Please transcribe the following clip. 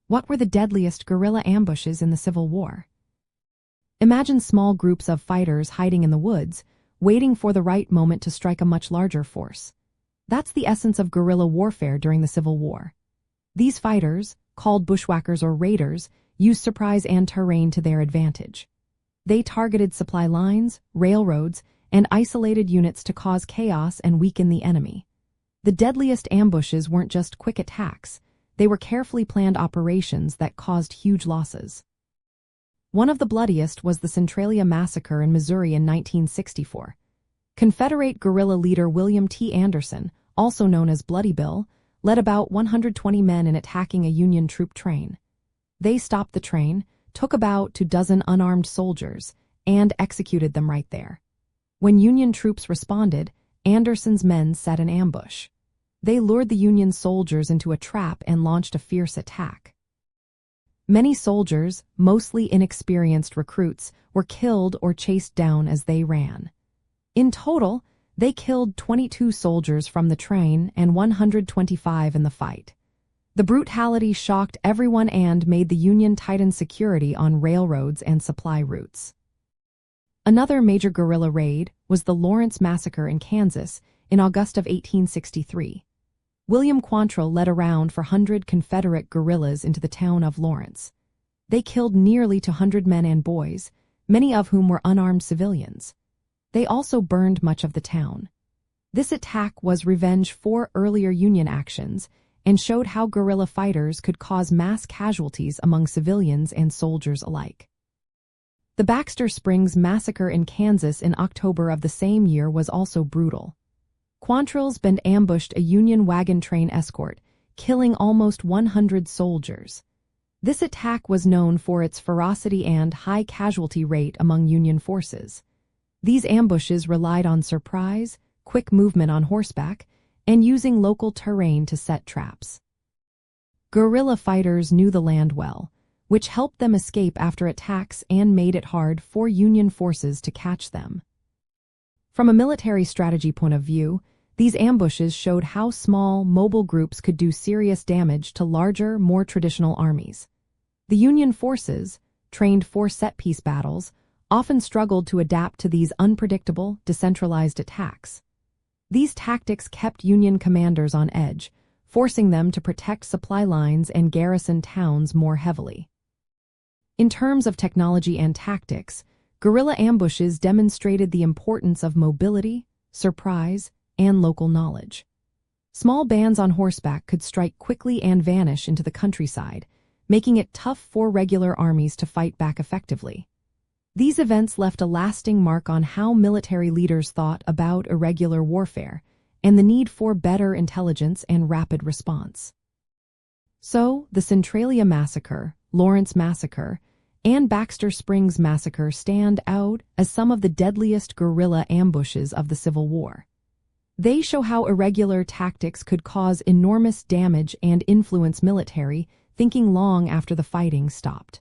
What were the deadliest guerrilla ambushes in the Civil War? Imagine small groups of fighters hiding in the woods, waiting for the right moment to strike a much larger force. That's the essence of guerrilla warfare during the Civil War. These fighters, called bushwhackers or raiders, used surprise and terrain to their advantage. They targeted supply lines, railroads, and isolated units to cause chaos and weaken the enemy. The deadliest ambushes weren't just quick attacks, they were carefully planned operations that caused huge losses. One of the bloodiest was the Centralia Massacre in Missouri in 1964. Confederate guerrilla leader William T. Anderson, also known as Bloody Bill, led about 120 men in attacking a Union troop train. They stopped the train, took about 24 unarmed soldiers, and executed them right there. When Union troops responded, Anderson's men set an ambush. They lured the Union soldiers into a trap and launched a fierce attack. Many soldiers, mostly inexperienced recruits, were killed or chased down as they ran. In total, they killed 22 soldiers from the train and 125 in the fight. The brutality shocked everyone and made the Union tighten security on railroads and supply routes. Another major guerrilla raid was the Lawrence Massacre in Kansas in August of 1863. William Quantrill led around 400 Confederate guerrillas into the town of Lawrence. They killed nearly 200 men and boys, many of whom were unarmed civilians. They also burned much of the town. This attack was revenge for earlier Union actions and showed how guerrilla fighters could cause mass casualties among civilians and soldiers alike. The Baxter Springs Massacre in Kansas in October of the same year was also brutal. Quantrill's band ambushed a Union wagon train escort, killing almost 100 soldiers. This attack was known for its ferocity and high casualty rate among Union forces. These ambushes relied on surprise, quick movement on horseback, and using local terrain to set traps. Guerrilla fighters knew the land well, which helped them escape after attacks and made it hard for Union forces to catch them. From a military strategy point of view, these ambushes showed how small, mobile groups could do serious damage to larger, more traditional armies. The Union forces, trained for set-piece battles, often struggled to adapt to these unpredictable, decentralized attacks. These tactics kept Union commanders on edge, forcing them to protect supply lines and garrison towns more heavily. In terms of technology and tactics, guerrilla ambushes demonstrated the importance of mobility, surprise, and local knowledge. Small bands on horseback could strike quickly and vanish into the countryside, making it tough for regular armies to fight back effectively. These events left a lasting mark on how military leaders thought about irregular warfare and the need for better intelligence and rapid response. So, the Centralia Massacre, Lawrence Massacre, and Baxter Springs Massacre stand out as some of the deadliest guerrilla ambushes of the Civil War. They show how irregular tactics could cause enormous damage and influence military thinking long after the fighting stopped.